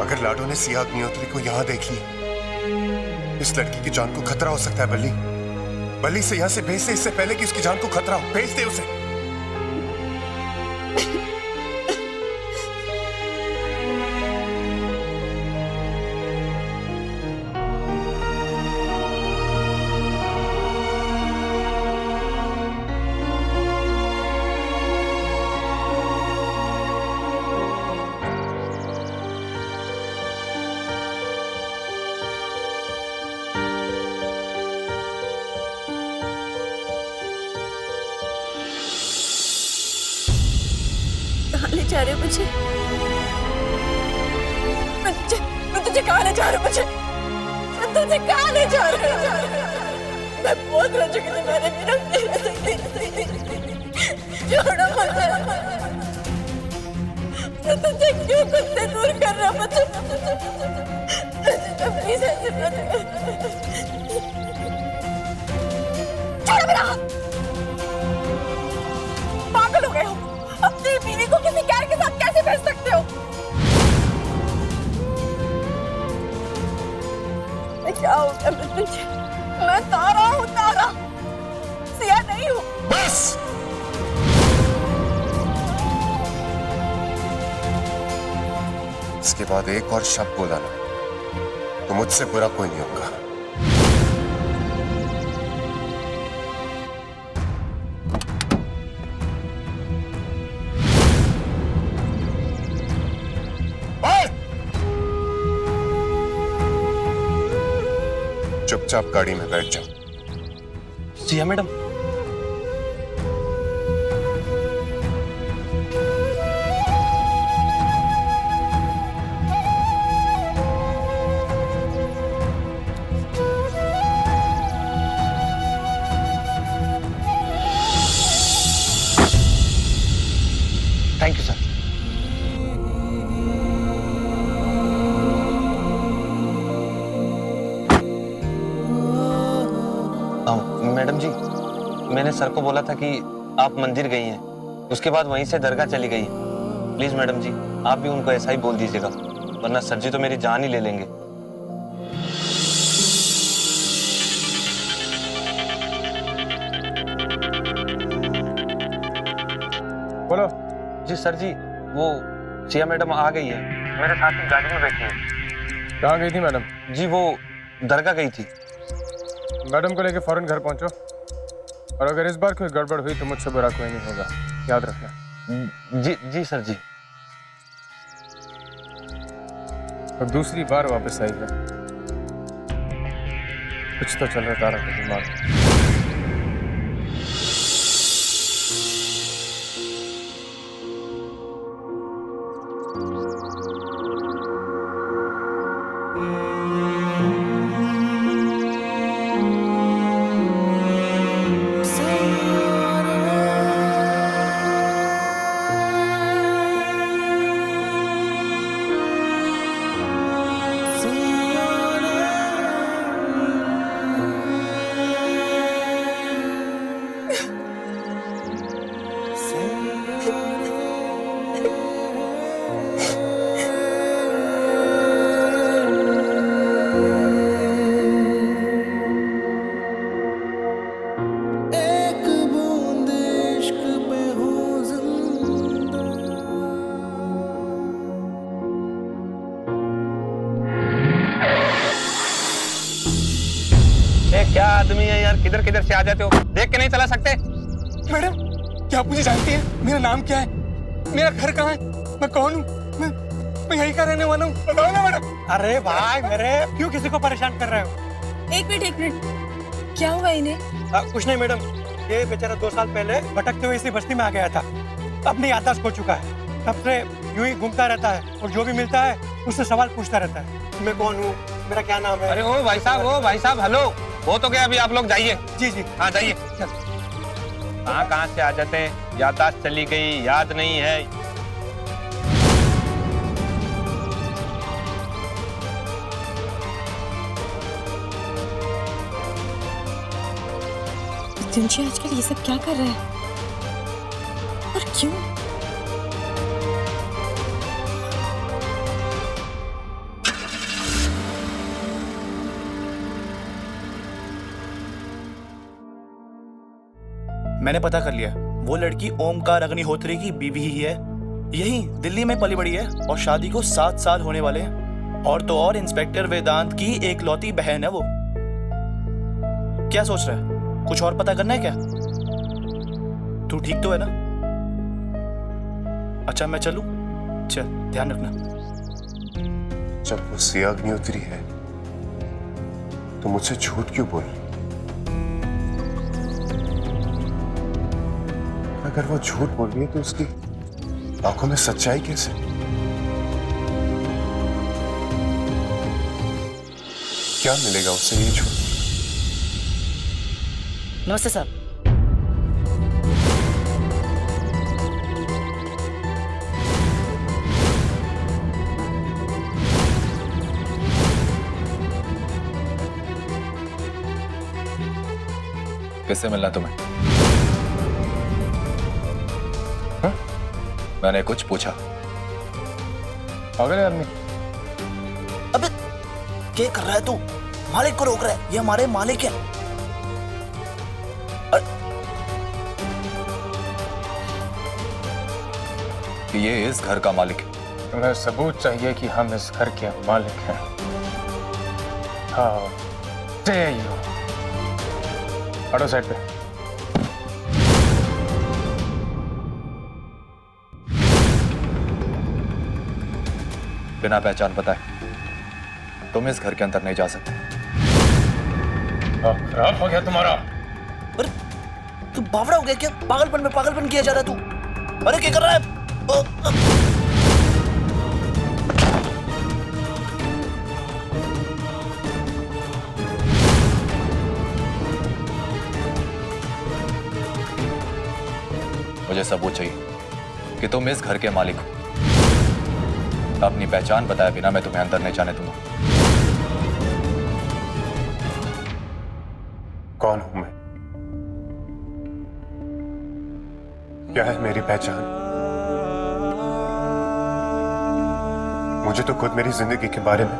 अगर लाडो ने सिया अग्निहोत्री को यहां देख ली, इस लड़की की जान को खतरा हो सकता है। बल्ली, बल्ली से यहां से भेज दे इससे पहले कि उसकी जान को खतरा हो। भेज दे उसे। ले जा रहे मुझे? मैं तुझे कहाँ ले जा रहा हूँ? मैं तुझे कहाँ ले जा रहा हूँ? मैं बहुत रो चुकी थी। मैंने छोड़ो मुझे। मैं तुझे क्यों खुद से दूर कर रहा हूँ? मुझे प्लीज ऐसे मत कर। छोड़ो मेरा हाथ। पागल हो गए हो? अपनी बीवी को किसी गैर के साथ कैसे भेज सकते हो? मैं क्या हो गया मुझे? मैं तारा हूँ, तारा, सिया नहीं हूँ। बस। इसके बाद एक और शब्द बोला ना तो मुझसे बुरा कोई नहीं होगा। चुपचाप गाड़ी में बैठ जाओ। Siya madam, thank you sir. Madam ji, मैंने सर को बोला था कि आप मंदिर गई हैं, उसके बाद वहीं से दरगाह चली गई हैं। प्लीज मैडम जी, आप भी उनको ऐसा ही बोल दीजिएगा, वरना सर जी तो मेरी जान ही ले लेंगे। बोलो। जी सर जी, वो सिया मैडम आ गई है, मेरे साथ ही गाड़ी में बैठी है। कहाँ गई थी मैडम? जी वो दरगाह गई थी। मैडम को लेके फौरन घर पहुंचो, और अगर इस बार कोई गड़बड़ हुई तो मुझसे बुरा कोई नहीं होगा, याद रखना। जी जी सर जी। और दूसरी बार वापस आई है, कुछ तो चल रहा तारा के दिमाग में। क्या आदमी है यार, किधर किधर से आ जाते हो, देख के नहीं चला सकते? मैडम, क्या आप मुझे जानती हैं? मेरा नाम क्या है? मेरा घर कहाँ है? मैं कौन हूँ? मैं यहीं का रहने वाला हूँ। बताओ ना मैडम। अरे भाई मेरे, क्यों किसी को परेशान कर रहे हो? एक मिनट, क्या हुआ इन्हें? कुछ नहीं मैडम, ये बेचारा 2 साल पहले भटकते हुए इसी बस्ती में आ गया था, अपनी याददाश्त खो चुका है, तब से यूं ही घूमता रहता है और जो भी मिलता है उससे सवाल पूछता रहता है, मैं कौन हूँ, मेरा क्या नाम है। अरे ओ भाई साहब, हेलो, वो तो क्या, अभी आप लोग जाइए। जी जी हाँ जाइए। कहाँ से आ जाते हैं, याददाश्त चली गई, याद नहीं है। तुंशी आजकल ये सब क्या कर रहा है और क्यों? मैंने पता कर लिया, वो लड़की ओमकार अग्निहोत्री की बीवी ही है। यही दिल्ली में पली बड़ी है और शादी को 7 साल होने वाले हैं। और तो और इंस्पेक्टर वेदांत की एकलौती बहन है वो। क्या सोच रहा है, कुछ और पता करना है क्या? तू ठीक तो है ना? अच्छा मैं चलूं? चल, ध्यान रखना। जब वो सिया अग्निहोत्री है तो मुझसे झूठ क्यों बोल रही? अगर वो झूठ बोल रही है तो उसकी आंखों में सच्चाई कैसे? क्या मिलेगा उससे ये झूठ? नमस्ते सर। किससे मिलना तुम्हें? मैंने कुछ पूछा? पागल है आदमी। अबे क्या कर रहा है तू? मालिक को रोक रहा है, ये हमारे मालिक है। कि ये इस घर का मालिक है। तुम्हें सबूत चाहिए कि हम इस घर के मालिक हैं। हाँ, dare you? हटो साइड पे। बिना पहचान बताए तुम इस घर के अंदर नहीं जा सकते। खराब हो गया तुम्हारा। अरे तू बावड़ा हो गया क्या? पागलपन किया जा रहा है तू। अरे क्या कर रहा है? मुझे सबूत चाहिए कि तुम इस घर के मालिक हो। अपनी पहचान बताए बिना मैं तुम्हें अंदर नहीं जाने दूंगा। कौन हूं मैं? क्या है मेरी पहचान? मुझे तो खुद मेरी जिंदगी के बारे में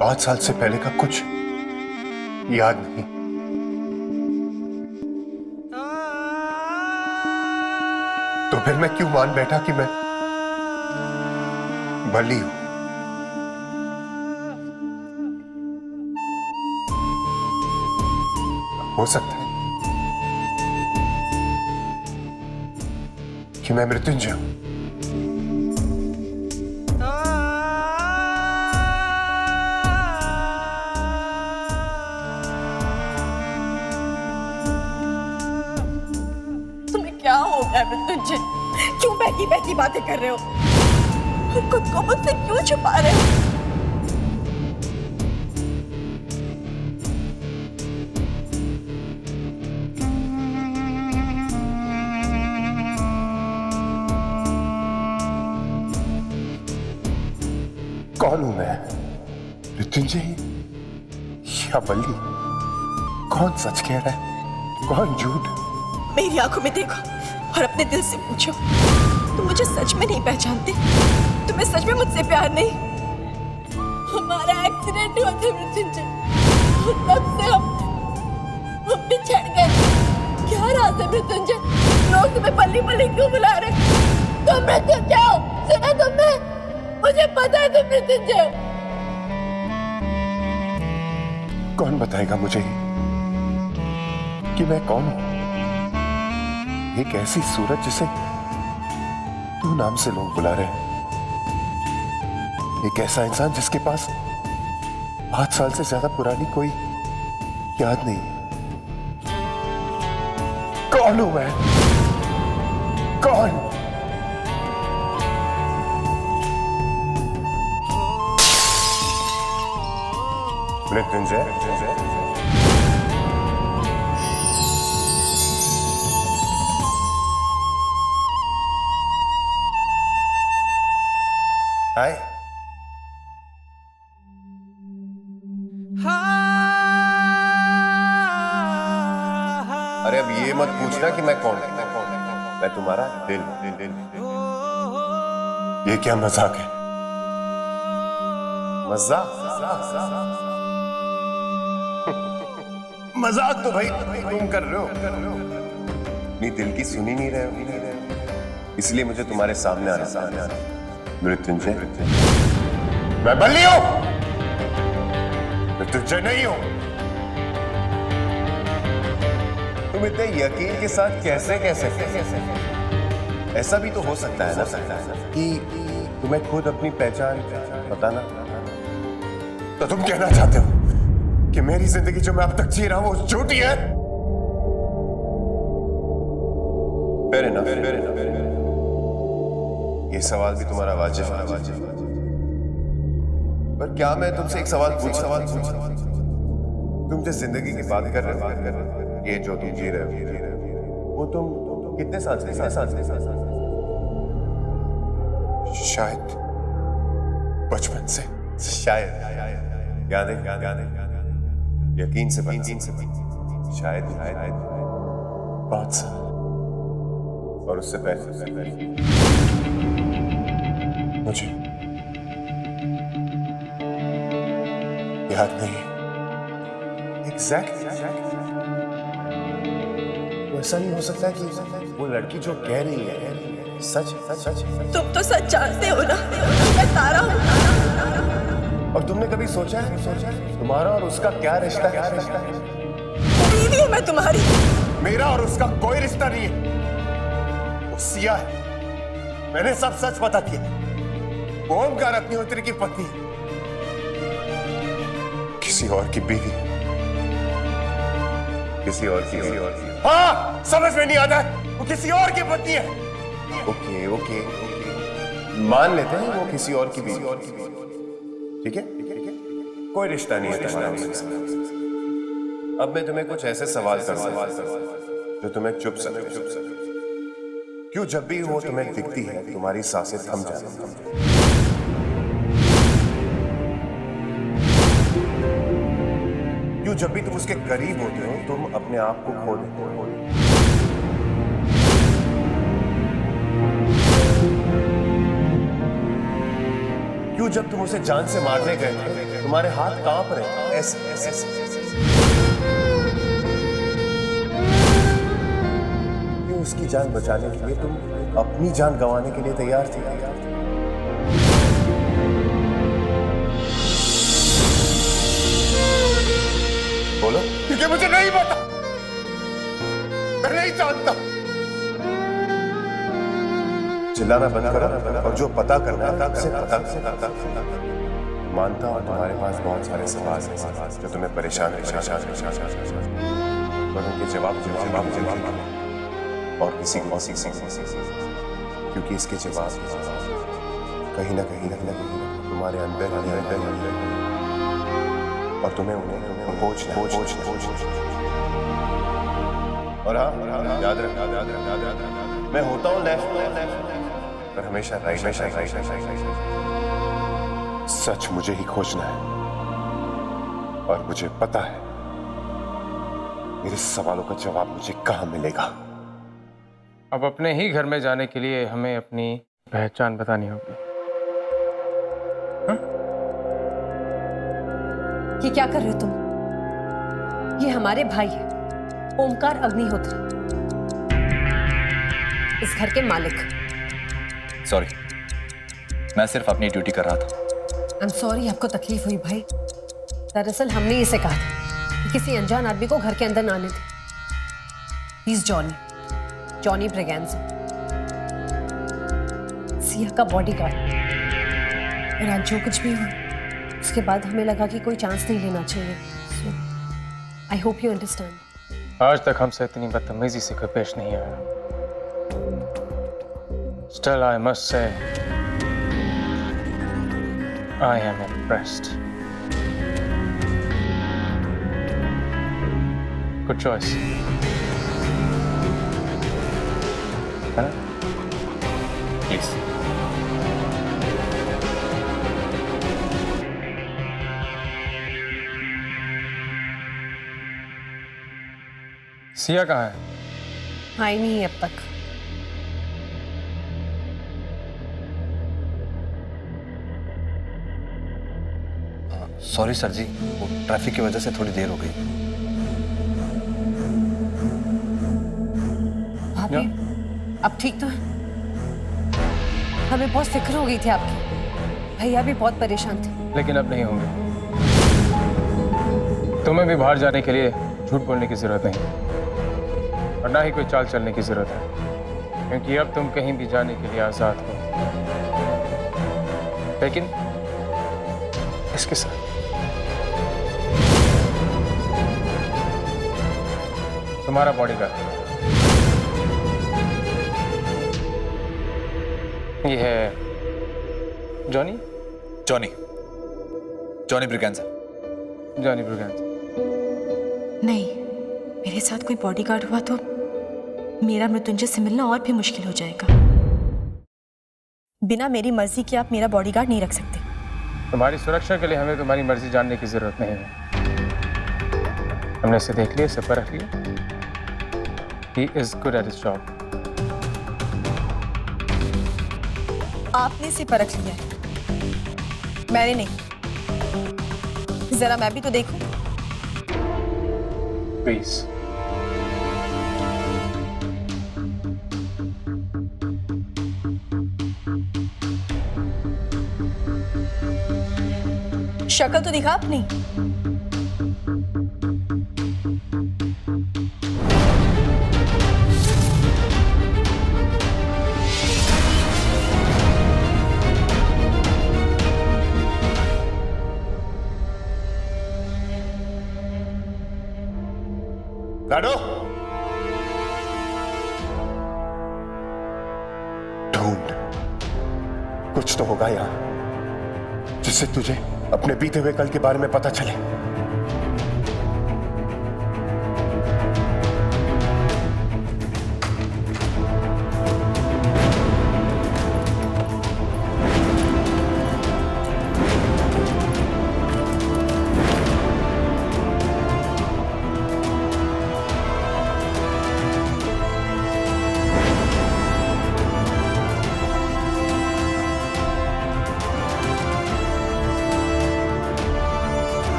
5 साल से पहले का कुछ याद नहीं। तो फिर मैं क्यों मान बैठा कि मैं बली हूं? हो सकता है कि मैं मृत्युंजय हूं। तुम्हें क्या हो गया मृत्युंजय? क्यों बहकी बहकी बातें कर रहे हो? और खुद को मुझसे क्यों छुपा रहे हो? कौन हूं मैं? मृत्युंजय या बल्ली? कौन सच कह रहा है, कौन झूठ? मेरी आंखों में देखो और अपने दिल से पूछो, तुम मुझे सच में नहीं पहचानते? तुम्हें सच में मुझसे प्यार नहीं? हमारा एक्सीडेंट हुआ था मृत्युंजय, तब से हम बिछड़ गए। क्या राज है मृत्युंजय? लोग तुम्हें बल्ली बल्ली क्यों बुला रहे? तुम मृत्युंजय हो, सुना तुमने? मुझे पता है तुम मृत्युंजय हो। कौन बताएगा मुझे कि मैं कौन हूं? एक ऐसी सूरत जिसे तू नाम से लोग बुला रहे हैं। एक ऐसा इंसान जिसके पास 5 साल से ज्यादा पुरानी कोई याद नहीं है। कौन हूं मैं? कौन? मृत्युंजय। हाय। अरे अब ये मत पूछना कि मैं कौन हूं। मैं तुम्हारा दिल। ये क्या मजाक है? मजाक? मजाक तो भाई तुम कर रहे हो, अपनी दिल की सुनी नहीं रहे हो, इसलिए मुझे तुम्हारे सामने आना। मृत्युंजय, मैं बल्ली हूं, मृत्युंजय नहीं हूं। तुम इतने यकीन के साथ कैसे ऐसा भी तो हो सकता है ना कि तुम्हें खुद अपनी पहचान बताना। तो तुम कहना चाहते हो कि मेरी जिंदगी जो मैं अब तक जी रहा हूं वो झूठी है? Fair enough. ये सवाल भी तुम्हारा वाजिब है, पर क्या मैं तुमसे एक सवाल पूछ तुम जिस जिंदगी की बात कर रहे हो, ये जो तुम जी रहे हो, वो तुम कितने साल से? शायद बचपन से। शायद याद है, यकीन से शायद 5 साल और उससे पहले मुझे याद नहीं एग्जैक्टली। ऐसा नहीं हो सकता कि वो लड़की जो कह रही है सच। तुम तो सच जानते हो ना, मैं तारा हूँ। और तुमने कभी सोचा है तुम्हारा और उसका क्या रिश्ता है? बीवी हूँ मैं तुम्हारी। मेरा और उसका कोई रिश्ता नहीं है, वो सिया है। मैंने सब सच बता दिया। ओमकार अग्निहोत्री की पत्नी, किसी और की बीवी, किसी और की। हाँ, समझ में नहीं आता, वो किसी और की पत्नी है। ओके, मान लेते हैं वो किसी और की बीवी, ठीक है? कोई रिश्ता नहीं है तुम्हारा उससे। अब मैं तुम्हें कुछ ऐसे सवाल करूंगा जो तुम्हें चुप सके। क्यों जब भी वो तुम्हें दिखती है तुम्हारी सांसें थम जाती हैं? क्यों जब भी तुम उसके करीब होते हो तुम अपने आप को खो देते हो? क्यों जब तुम उसे जान से मारने गए तुम्हारे हाथ कांप रहे ऐसे? क्यों उसकी जान बचाने के लिए तुम अपनी जान गंवाने के लिए तैयार थे? बोलो, क्योंकि मुझे नहीं पता, मैं नहीं जानता। चिल्लाना बंद करो और जो पता करना है उसे पता। मानता हूं तुम्हारे पास बहुत सारे सवाल हैं जो तुम्हें परेशान पर उनके जवाब और किसी क्योंकि इसके जवाब कहीं ना कहीं तुम्हारे अंदर और तुम्हें उन्हें खोजना। और हाँ, याद रखना, मैं होता हूँ लेफ्ट पर हमेशा राइट। सच मुझे ही खोजना है और मुझे पता है मेरे सवालों का जवाब मुझे कहां मिलेगा। अब अपने ही घर में जाने के लिए हमें अपनी पहचान बतानी होगी। ये क्या कर रहे हो तुम? ये हमारे भाई है, ओमकार अग्निहोत्री, इस घर के मालिक। सॉरी, मैं सिर्फ अपनी ड्यूटी कर रहा था। आई एम सॉरी आपको तकलीफ हुई भाई। दरअसल हमने इसे कहा था कि किसी अनजान आदमी को घर के अंदर ना आने दे। He is Johnny Braganza, Siya का बॉडीगार्ड। और आज जो कुछ भी हुआ उसके बाद हमें लगा कि कोई चांस नहीं लेना चाहिए। सो आई होप यू अंडरस्टैंड। आज तक हमसे इतनी बदतमीजी से कोई पेश नहीं आया। Still, I must say, I am impressed. Good choice. Please. Siya कहाँ है? आई नहीं है अब तक। सॉरी सर जी, वो ट्रैफिक की वजह से थोड़ी देर हो गई। अभी अब ठीक तो है? हमें बहुत फिक्र हो गई थी आपकी, भैया भी बहुत परेशान थे। लेकिन अब नहीं होंगे। तुम्हें भी बाहर जाने के लिए झूठ बोलने की जरूरत नहीं और ना ही कोई चाल चलने की जरूरत है, क्योंकि अब तुम कहीं भी जाने के लिए आजाद हो, लेकिन इसके साथ तुम्हारा बॉडीगार्ड ये है Johnny. Johnny Johnny Braganza. Johnny Braganza. नहीं, मेरे साथ कोई बॉडीगार्ड हुआ तो मेरा मृत्युंजय से मिलना और भी मुश्किल हो जाएगा। बिना मेरी मर्जी के आप मेरा बॉडीगार्ड नहीं रख सकते। तुम्हारी सुरक्षा के लिए हमें तुम्हारी मर्जी जानने की जरूरत नहीं है। हमने इसे देख लिया, इसे परख लिया। He is good at his job. आपने इसे परख लिया है, मैंने नहीं। जरा मैं भी तो देखूं। Please. शक्ल तो दिखा आपने। गाड़ो ढूंढ, कुछ तो होगा यहाँ जिससे तुझे अपने बीते हुए कल के बारे में पता चले।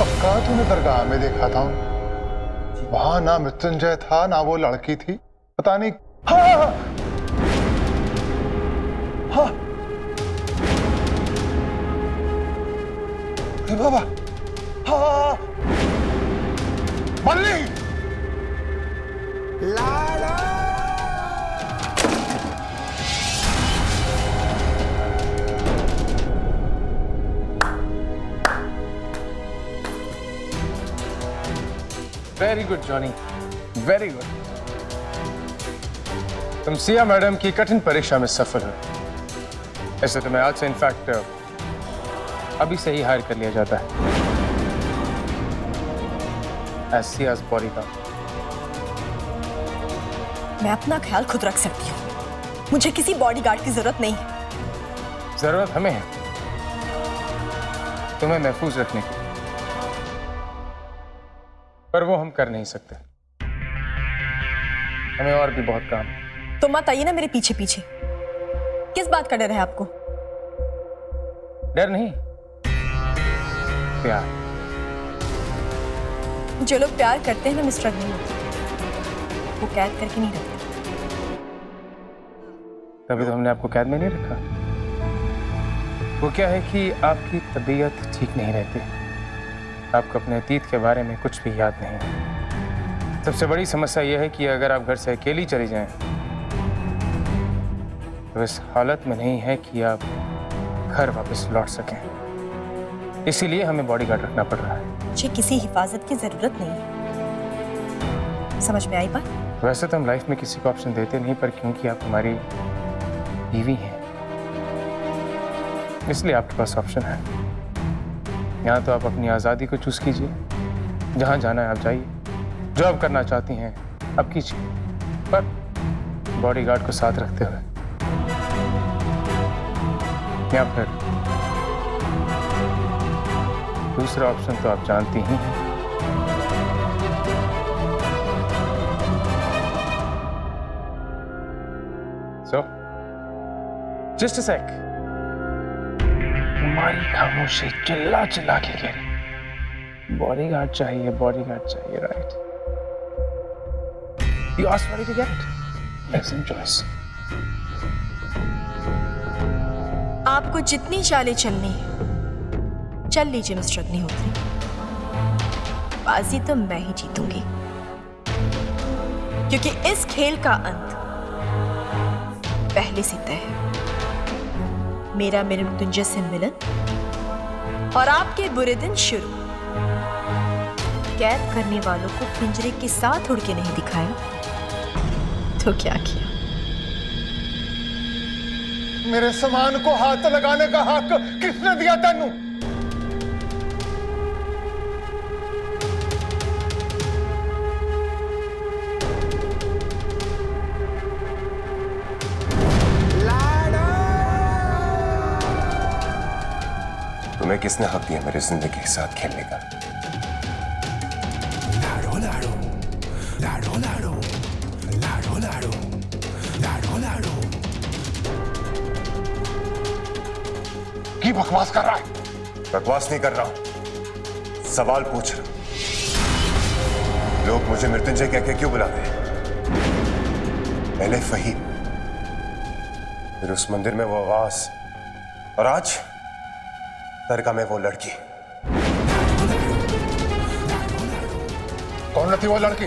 पक्का तूने दरगाह में देखा था? वहां ना मृत्युंजय था ना वो लड़की थी, पता नहीं। हाँ हाँ अरे बाबा, हाँ Balli Lala. Very good Johnny, very good. तुम सिया मैडम की कठिन परीक्षा में सफल हो। ऐसे तुम्हें आज से इनफैक्ट अभी से ही हायर कर लिया जाता है एज सियाज बॉडीगार्ड। मैं अपना ख्याल खुद रख सकती हूँ, मुझे किसी बॉडीगार्ड की जरूरत नहीं है। जरूरत हमें है तुम्हें महफूज रखने की, पर वो हम कर नहीं सकते। हमें और भी बहुत काम है। तो मत आइए ना मेरे पीछे पीछे। किस बात का डर है आपको? डर नहीं, प्यार। जो लोग प्यार करते हैं ना मिस्टर नहीं होते, वो कैद करके नहीं रखते। तभी तो हमने आपको कैद में नहीं रखा। वो क्या है कि आपकी तबीयत ठीक नहीं रहती, आपको अपने अतीत के बारे में कुछ भी याद नहीं है। सबसे बड़ी समस्या यह है कि अगर आप घर से अकेली चली जाएं, तो इस हालत में नहीं है कि आप घर वापस लौट सकें। इसीलिए हमें बॉडीगार्ड रखना पड़ रहा है। मुझे किसी हिफाजत की जरूरत नहीं है। समझ में आई बात? वैसे तो हम लाइफ में किसी को ऑप्शन देते नहीं, पर क्योंकि आप हमारी बीवी हैं, इसलिए आपके पास ऑप्शन है। यहाँ तो आप अपनी आज़ादी को चूज कीजिए, जहाँ जाना है आप जाइए, जो आप करना चाहती हैं आप कीजिए, पर बॉडीगार्ड को साथ रखते हुए। या फिर दूसरा ऑप्शन तो आप जानती ही हैं। So, just a sec. तुम्हारी खामोशी चिल्ला चिल्ला के कह रही, बॉडीगार्ड चाहिए, right? You asked for it to get? Excellent choice. आपको जितनी चालें चलनी है चल लीजिए मिस्टर अग्निहोत्री। बाजी तो मैं ही जीतूंगी, क्योंकि इस खेल का अंत पहले से तय है। मेरा मृत्युंजय से मिलन और आपके बुरे दिन शुरू। कैद करने वालों को पिंजरे के साथ उड़ के नहीं दिखाया तो क्या किया? मेरे सामान को हाथ लगाने का हक किसने दिया तेनू? तुम्हें किसने हक दिया मेरी जिंदगी के साथ खेलने का? लाडो लाडो लाडो लाडो लाडो लाडो लाडो लाडो। की बकवास कर रहा है? बकवास नहीं कर रहा हूं, सवाल पूछ रहा हूं। लोग मुझे मृत्युंजय कह के क्यों बुलाते हैं? पहले फहीम, फिर उस मंदिर में वो आवाज, और आज दरगाह में वो लड़की। कौन थी वो लड़की?